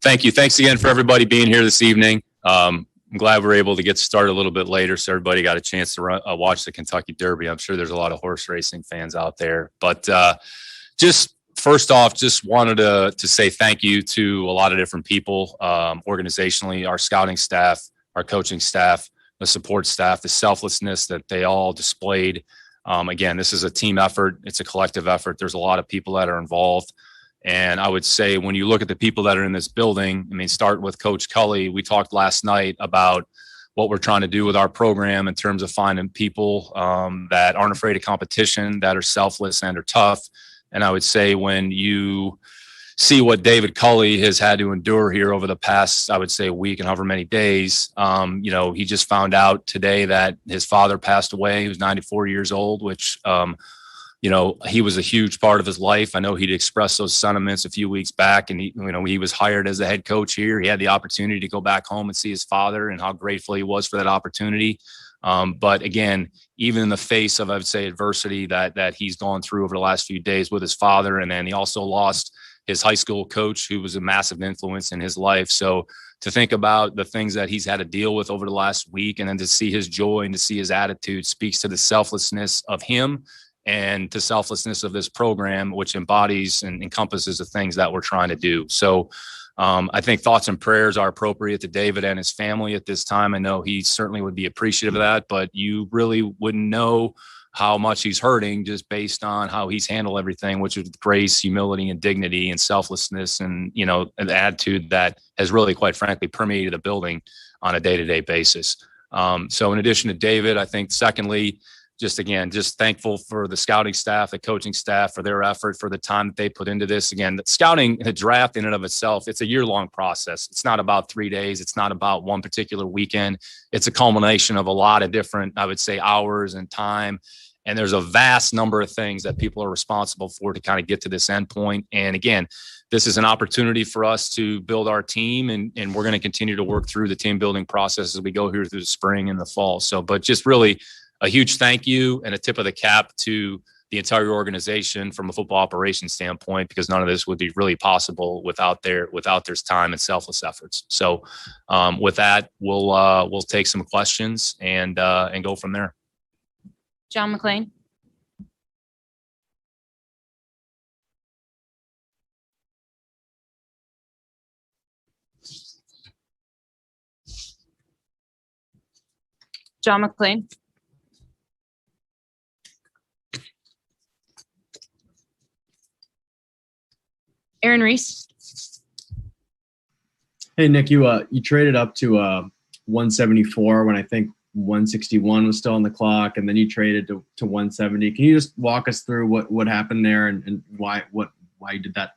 Thank you. Thanks again for everybody being here this evening. I'm glad we're able to get started a little bit later, so everybody got a chance to watch the Kentucky Derby. I'm sure there's a lot of horse racing fans out there. But just first off, just wanted to say thank you to a lot of different people, organizationally, our scouting staff, our coaching staff, the support staff, the selflessness that they all displayed. Again, this is a team effort. It's a collective effort. There's a lot of people that are involved. And I would say when you look at the people that are in this building, I mean, start with Coach Cully. We talked last night about what we're trying to do with our program in terms of finding people that aren't afraid of competition, that are selfless and are tough. And I would say when you see what David Cully has had to endure here over the past, I would say, week and however many days, he just found out today that his father passed away. He was 94 years old, which, he was a huge part of his life. I know he'd expressed those sentiments a few weeks back, and he was hired as the head coach here. He had the opportunity to go back home and see his father and how grateful he was for that opportunity. But again, even in the face of, I would say, adversity that he's gone through over the last few days with his father, and then he also lost his high school coach, who was a massive influence in his life. So to think about the things that he's had to deal with over the last week, and then to see his joy and to see his attitude speaks to the selflessness of him and the selflessness of this program, which embodies and encompasses the things that we're trying to do. So I think thoughts and prayers are appropriate to David and his family at this time. I know he certainly would be appreciative of that, but you really wouldn't know how much he's hurting just based on how he's handled everything, which is grace, humility, and dignity and selflessness, and an attitude that has really, quite frankly, permeated the building on a day-to-day basis. So in addition to David, I think secondly, just thankful for the scouting staff, the coaching staff, for their effort, for the time that they put into this. Again, the scouting, the draft in and of itself, it's a year-long process. It's not about 3 days. It's not about one particular weekend. It's a culmination of a lot of different, I would say, hours and time. And there's a vast number of things that people are responsible for to kind of get to this end point. And again, this is an opportunity for us to build our team, and we're going to continue to work through the team building process as we go here through the spring and the fall. So, but just really a huge thank you and a tip of the cap to the entire organization from a football operations standpoint, because none of this would be really possible without their time and selfless efforts. So with that, we'll take some questions and go from there. John McClain. John McClain. Aaron Reese. Hey, Nick, you traded up to 174 when I think 161 was still on the clock, and then you traded to 170. Can you just walk us through what happened there and why you did that?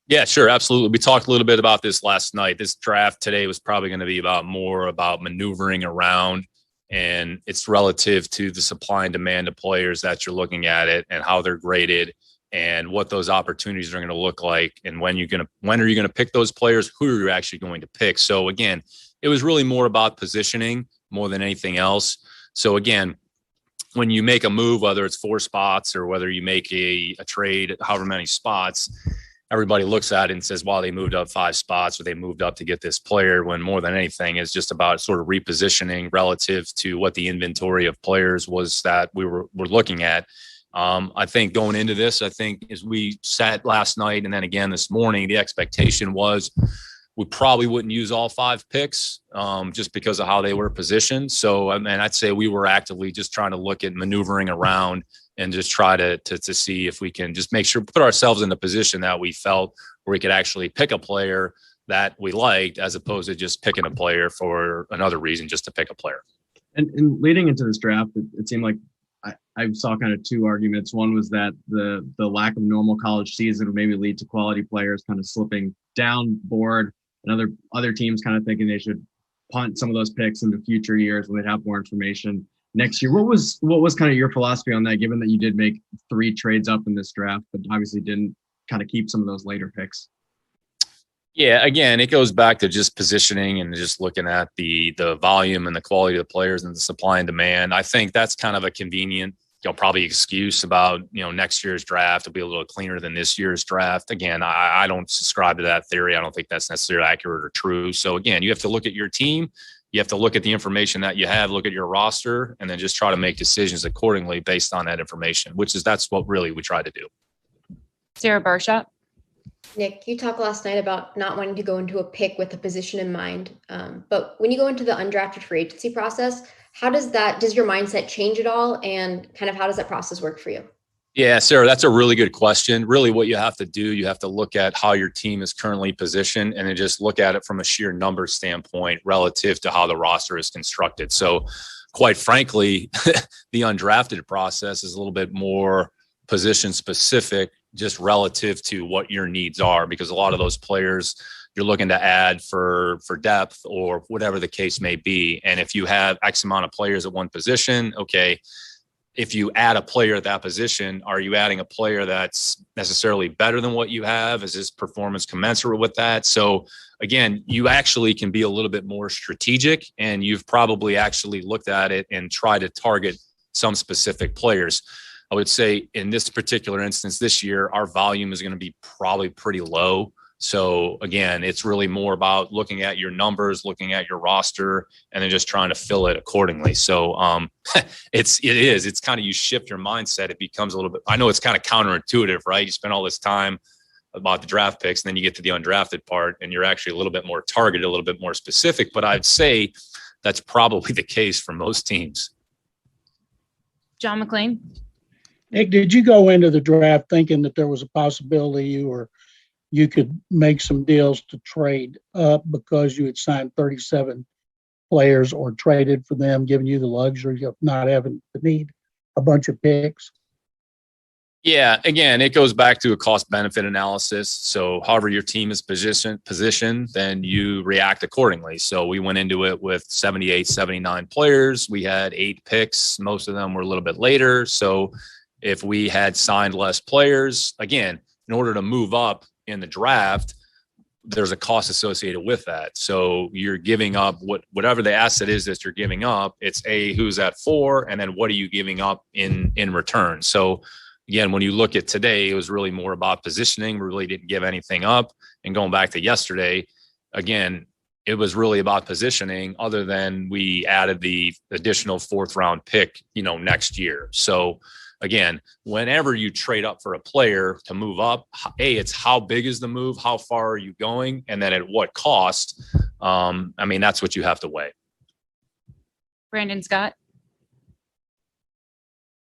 Yeah, sure. Absolutely. We talked a little bit about this last night. This draft today was probably going to be more about maneuvering around, and it's relative to the supply and demand of players that you're looking at it and how they're graded and what those opportunities are going to look like. And when are you going to pick those players? Who are you actually going to pick? So again, it was really more about positioning more than anything else. So again, when you make a move, whether it's 4 spots or whether you make a trade, however many spots, everybody looks at it and says, well, they moved up 5 spots or they moved up to get this player, when more than anything is just about sort of repositioning relative to what the inventory of players was that we're looking at. I think going into this, as we sat last night and then again this morning, the expectation was we probably wouldn't use all 5 picks just because of how they were positioned. So, I'd say we were actively just trying to look at maneuvering around and just try to see if we can just make sure, put ourselves in a position that we felt where we could actually pick a player that we liked, as opposed to just picking a player for another reason, just to pick a player. And leading into this draft, it seemed like I saw kind of 2 arguments. One was that the lack of normal college season would maybe lead to quality players kind of slipping down board, and other teams kind of thinking they should punt some of those picks into future years when they have more information next year. What was kind of your philosophy on that, given that you did make 3 trades up in this draft, but obviously didn't kind of keep some of those later picks? Yeah, again, it goes back to just positioning and just looking at the volume and the quality of the players and the supply and demand. I think that's kind of a convenient probably excuse about, next year's draft will be a little cleaner than this year's draft. Again, I don't subscribe to that theory. I don't think that's necessarily accurate or true. So again, you have to look at your team. You have to look at the information that you have, look at your roster, and then just try to make decisions accordingly based on that information, that's what really we try to do. Sarah Barshop. Nick, you talked last night about not wanting to go into a pick with a position in mind. But when you go into the undrafted free agency process, does your mindset change at all? And kind of how does that process work for you? Yeah, Sarah, that's a really good question. Really what you have to do, you have to look at how your team is currently positioned and then just look at it from a sheer numbers standpoint relative to how the roster is constructed. So quite frankly, the undrafted process is a little bit more position specific, just relative to what your needs are, because a lot of those players you're looking to add for depth or whatever the case may be. And if you have X amount of players at one position, okay, if you add a player at that position, are you adding a player that's necessarily better than what you have? Is his performance commensurate with that? So again, you actually can be a little bit more strategic, and you've probably actually looked at it and tried to target some specific players. I would say in this particular instance this year, our volume is going to be probably pretty low. So again, it's really more about looking at your numbers, looking at your roster, and then just trying to fill it accordingly. So it's kind of, you shift your mindset. It becomes a little bit, I know it's kind of counterintuitive, right? You spend all this time about the draft picks, and then you get to the undrafted part and you're actually a little bit more targeted, a little bit more specific. But I'd say that's probably the case for most teams. John McClain. Nick, did you go into the draft thinking that there was a possibility you could make some deals to trade up because you had signed 37 players or traded for them, giving you the luxury of not having to need a bunch of picks? Yeah, again, it goes back to a cost benefit analysis. So however your team is positioned, then you react accordingly. So we went into it with 78, 79 players. We had 8 picks. Most of them were a little bit later. So if we had signed less players, again, in order to move up in the draft, there's a cost associated with that. So you're giving up whatever the asset is that you're giving up. It's who's at 4, and then what are you giving up in return? So again, when you look at today, it was really more about positioning. We really didn't give anything up. And going back to yesterday, again, it was really about positioning, other than we added the additional 4th round pick, next year. So again, whenever you trade up for a player to move up, it's how big is the move? How far are you going? And then at what cost? That's what you have to weigh. Brandon Scott.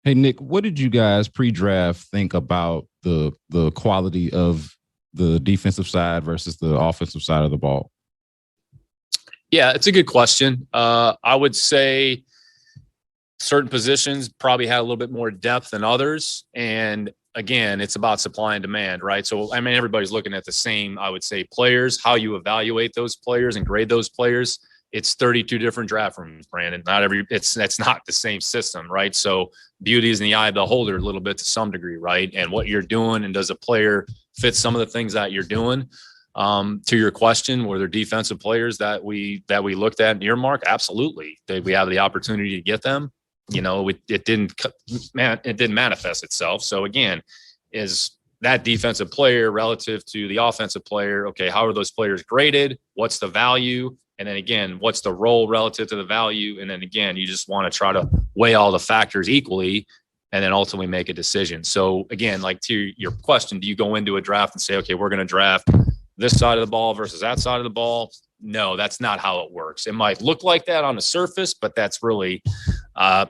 Hey, Nick, what did you guys pre-draft think about the quality of the defensive side versus the offensive side of the ball? Yeah, it's a good question. I would say certain positions probably had a little bit more depth than others. And again, it's about supply and demand, right? So, everybody's looking at the same, I would say, players. How you evaluate those players and grade those players, it's 32 different draft rooms, Brandon. That's not the same system, right? So beauty is in the eye of the beholder a little bit to some degree, right? And what you're doing, and does a player fit some of the things that you're doing? To your question, were there defensive players that we looked at and earmarked? Absolutely. Did we have the opportunity to get them? It didn't manifest itself. So again, is that defensive player relative to the offensive player? Okay, how are those players graded? What's the value? And then again, what's the role relative to the value? And then again, you just want to try to weigh all the factors equally and then ultimately make a decision. So again, like to your question, do you go into a draft and say, okay, we're going to draft this side of the ball versus that side of the ball? No, that's not how it works. It might look like that on the surface, but that's really, I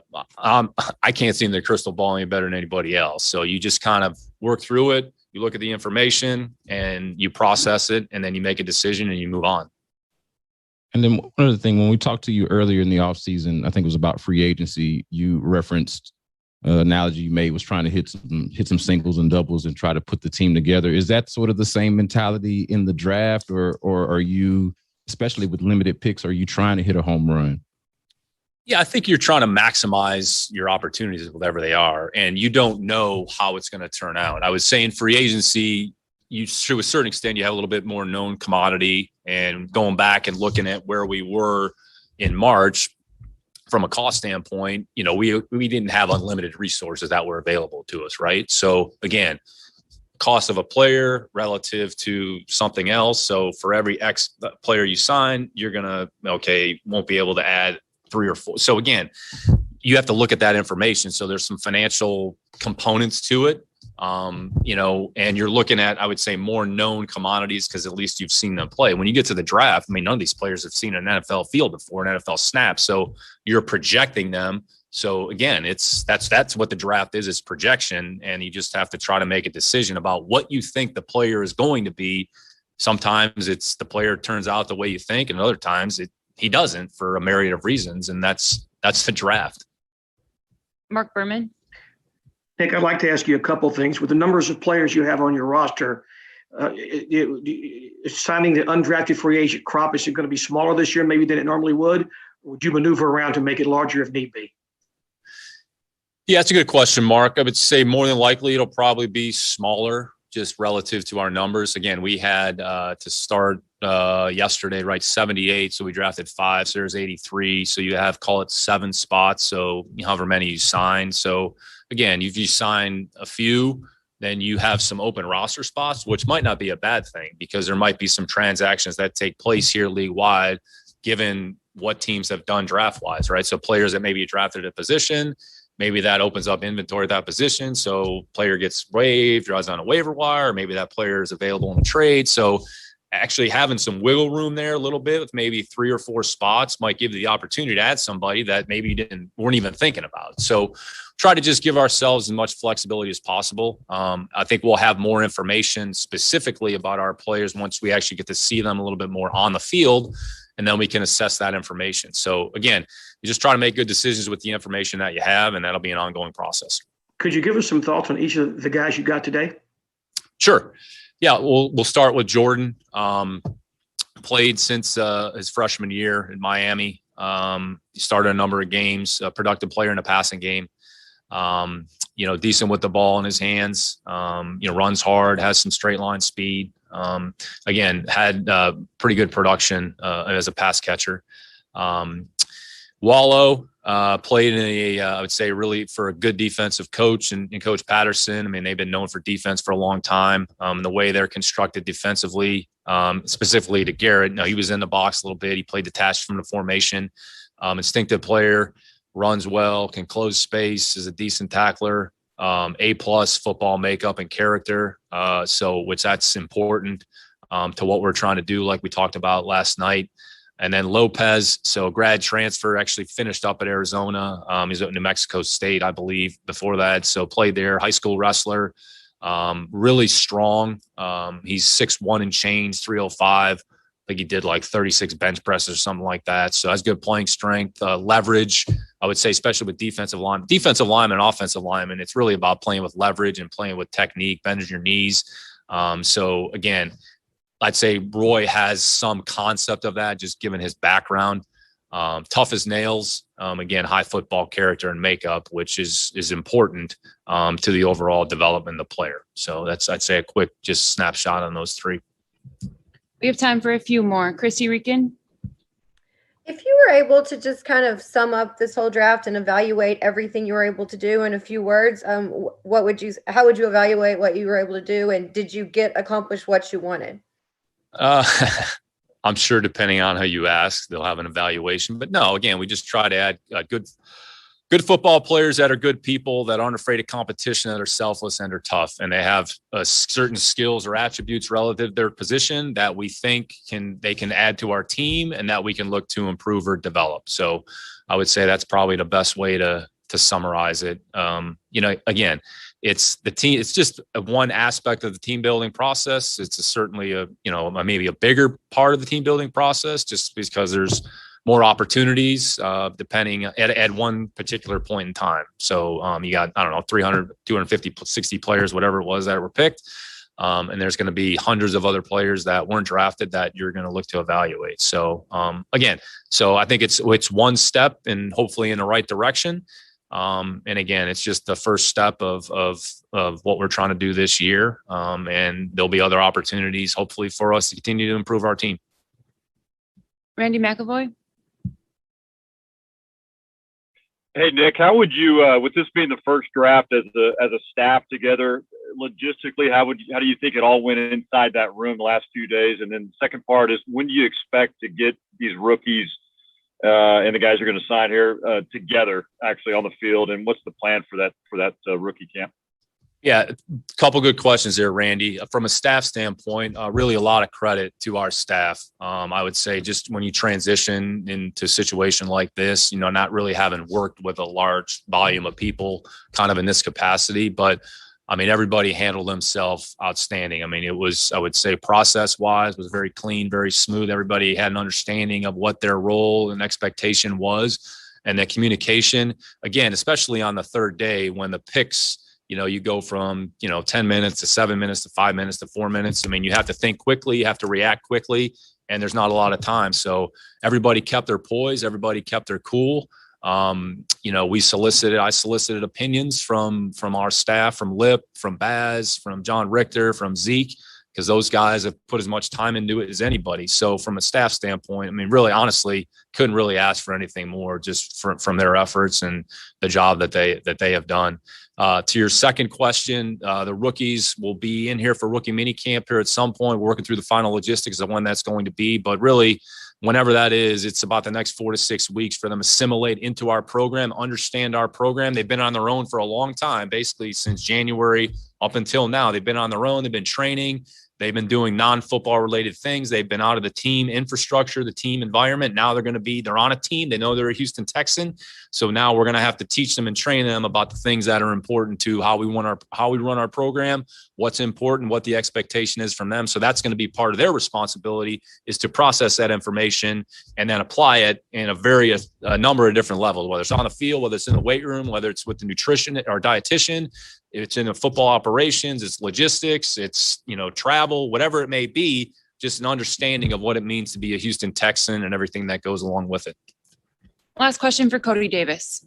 can't see in the crystal ball any better than anybody else. So you just kind of work through it. You look at the information and you process it, and then you make a decision and you move on. And then one other thing, when we talked to you earlier in the offseason, I think it was about free agency, you referenced analogy you made was trying to hit some singles and doubles and try to put the team together. Is that sort of the same mentality in the draft, or are you, especially with limited picks, are you trying to hit a home run? Yeah, I think you're trying to maximize your opportunities, whatever they are, and you don't know how it's going to turn out. I would say in free agency, you, to a certain extent, you have a little bit more known commodity, and going back and looking at where we were in March, from a cost standpoint, we didn't have unlimited resources that were available to us, right? So again, cost of a player relative to something else. So for every X player you sign, you're won't be able to add 3 or 4. So again, you have to look at that information. So there's some financial components to it. And you're looking at, I would say, more known commodities because at least you've seen them play. When you get to the draft, I mean, none of these players have seen an NFL field before, an NFL snap. So you're projecting them. So again, that's what the draft is projection. And you just have to try to make a decision about what you think the player is going to be. Sometimes it's the player turns out the way you think, and other times he doesn't for a myriad of reasons. And that's the draft. Mark Berman. Nick, I'd like to ask you a couple of things. With the numbers of players you have on your roster, signing the undrafted free agent crop, is it going to be smaller this year maybe than it normally would? Or would you maneuver around to make it larger if need be? Yeah, that's a good question, Mark. I would say more than likely it'll probably be smaller just relative to our numbers. Again, we had to start yesterday, right, 78. So we drafted 5. So there's 83. So you have, call it 7 spots. So however many you sign. So again, if you sign a few, then you have some open roster spots, which might not be a bad thing because there might be some transactions that take place here league-wide, given what teams have done draft-wise, right? So players that maybe drafted a position, maybe that opens up inventory at that position. So player gets waived, draws on a waiver wire, or maybe that player is available in a trade. So actually having some wiggle room there a little bit with maybe 3 or 4 spots might give you the opportunity to add somebody that maybe you weren't even thinking about. So try to just give ourselves as much flexibility as possible. I think we'll have more information specifically about our players once we actually get to see them a little bit more on the field, and then we can assess that information. So again, you just try to make good decisions with the information that you have, and that'll be an ongoing process. Could you give us some thoughts on each of the guys you got today? Sure. Yeah, we'll start with Jordan. Played since his freshman year in Miami. He started a number of games, a productive player in the passing game. Decent with the ball in his hands, runs hard, has some straight line speed. Again, had pretty good production as a pass catcher. Wallow played in I would say really for a good defensive coach and Coach Patterson. I mean, they've been known for defense for a long time. The way they're constructed defensively, specifically to Garrett. No, he was in the box a little bit. He played detached from the formation. Instinctive player, runs well, can close space, is a decent tackler. A+ football makeup and character. Which that's important to what we're trying to do, like we talked about last night. And then Lopez, so grad transfer, actually finished up at Arizona. He's at New Mexico State, I believe, before that. So played there, high school wrestler, really strong. He's 6'1" and change, 305. I think he did like 36 bench presses or something like that. So has good playing strength, leverage, I would say, especially with defensive lineman and offensive lineman. It's really about playing with leverage and playing with technique, bending your knees. So again, I'd say Roy has some concept of that, just given his background. Tough as nails. Again, high football character and makeup, which is important to the overall development of the player. So that's, I'd say, a quick just snapshot on those 3. We have time for a few more. Chrissy Rican. If you were able to just kind of sum up this whole draft and evaluate everything you were able to do in a few words, how would you evaluate what you were able to do, and did you accomplish what you wanted? I'm sure depending on how you ask, they'll have an evaluation. But no, again, we just try to add good football players that are good people, that aren't afraid of competition, that are selfless and are tough. And they have certain skills or attributes relative to their position that we think they can add to our team and that we can look to improve or develop. So I would say that's probably the best way to summarize it. Again, it's the team. It's just one aspect of the team building process. It's certainly maybe a bigger part of the team building process, just because there's more opportunities depending at one particular point in time. So you got, 300, 250, 60 players, whatever it was that were picked. And there's going to be hundreds of other players that weren't drafted that you're going to look to evaluate. So so I think it's one step and hopefully in the right direction. And again, it's just the first step of what we're trying to do this year. And there'll be other opportunities, hopefully, for us to continue to improve our team. Randy McAvoy. Hey Nick, how would you, with this being the first draft as a staff together, logistically, how do you think it all went inside that room the last few days? And then the second part is, when do you expect to get these rookies and the guys who are going to sign here together actually on the field? And what's the plan for that rookie camp? Yeah, a couple good questions there, Randy. From a staff standpoint, really a lot of credit to our staff. I would say just when you transition into a situation like this, not really having worked with a large volume of people kind of in this capacity, but I mean, everybody handled themselves outstanding. I mean, it was, I would say, process-wise, was very clean, very smooth. Everybody had an understanding of what their role and expectation was. And the communication, again, especially on the third day when the picks, you go from, 10 minutes to 7 minutes to 5 minutes to 4 minutes. I mean, you have to think quickly, you have to react quickly, and there's not a lot of time. So everybody kept their poise, everybody kept their cool. I solicited opinions from our staff, from Lip, from Baz, from John Richter, from Zeke, because those guys have put as much time into it as anybody. So from a staff standpoint, I mean, really, honestly, couldn't really ask for anything more just from their efforts and the job that they have done. To your second question, the rookies will be in here for rookie mini camp here at some point. We're working through the final logistics of when that's going to be, but really, whenever that is, it's about the next 4 to 6 weeks for them to assimilate into our program, understand our program. They've been on their own for a long time, basically since January up until now. They've been on their own. They've been training. They've been doing non-football related things. They've been out of the team infrastructure, the team environment. Now they're on a team. They know they're a Houston Texan. So now we're going to have to teach them and train them about the things that are important to how we run our program, what's important, what the expectation is from them. So that's going to be part of their responsibility, is to process that information and then apply it in a number of different levels, whether it's on the field, whether it's in the weight room, whether it's with the nutrition or dietitian, it's in the football operations, it's logistics, it's, travel, whatever it may be, just an understanding of what it means to be a Houston Texan and everything that goes along with it. Last question for Cody Davis.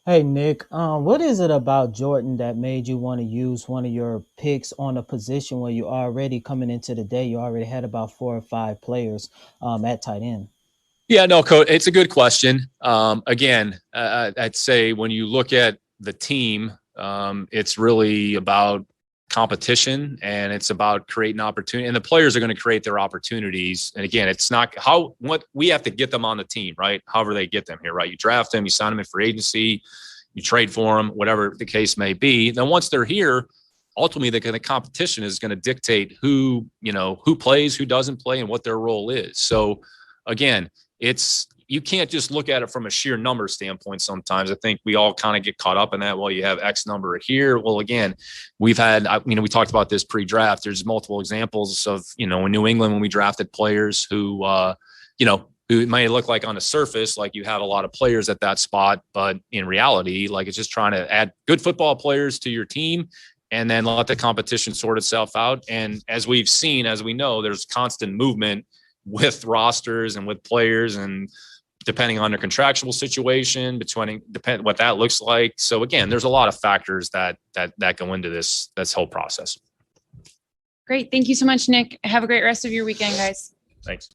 Hey, Nick, what is it about Jordan that made you want to use one of your picks on a position where you already coming into the day, you already had about 4 or 5 players at tight end? Yeah, no, Coach, it's a good question. Again, I'd say when you look at the team, it's really about competition, and it's about creating opportunity, and the players are going to create their opportunities. And again, it's not what we have to get them on the team, right? However they get them here, right? You draft them, you sign them in free agency, you trade for them, whatever the case may be. Then once they're here, ultimately the competition is going to dictate who plays, who doesn't play, and what their role is. So again, you can't just look at it from a sheer number standpoint. Sometimes I think we all kind of get caught up in that. Well, you have X number here. Well, again, we talked about this pre-draft. There's multiple examples of, in New England, when we drafted players who it may look like on the surface, like you have a lot of players at that spot, but in reality, like it's just trying to add good football players to your team and then let the competition sort itself out. And as we've seen, as we know, there's constant movement with rosters and with players, and depending on their contractual situation, depend what that looks like. So again, there's a lot of factors that go into this whole process. Great. Thank you so much, Nick. Have a great rest of your weekend, guys. Thanks.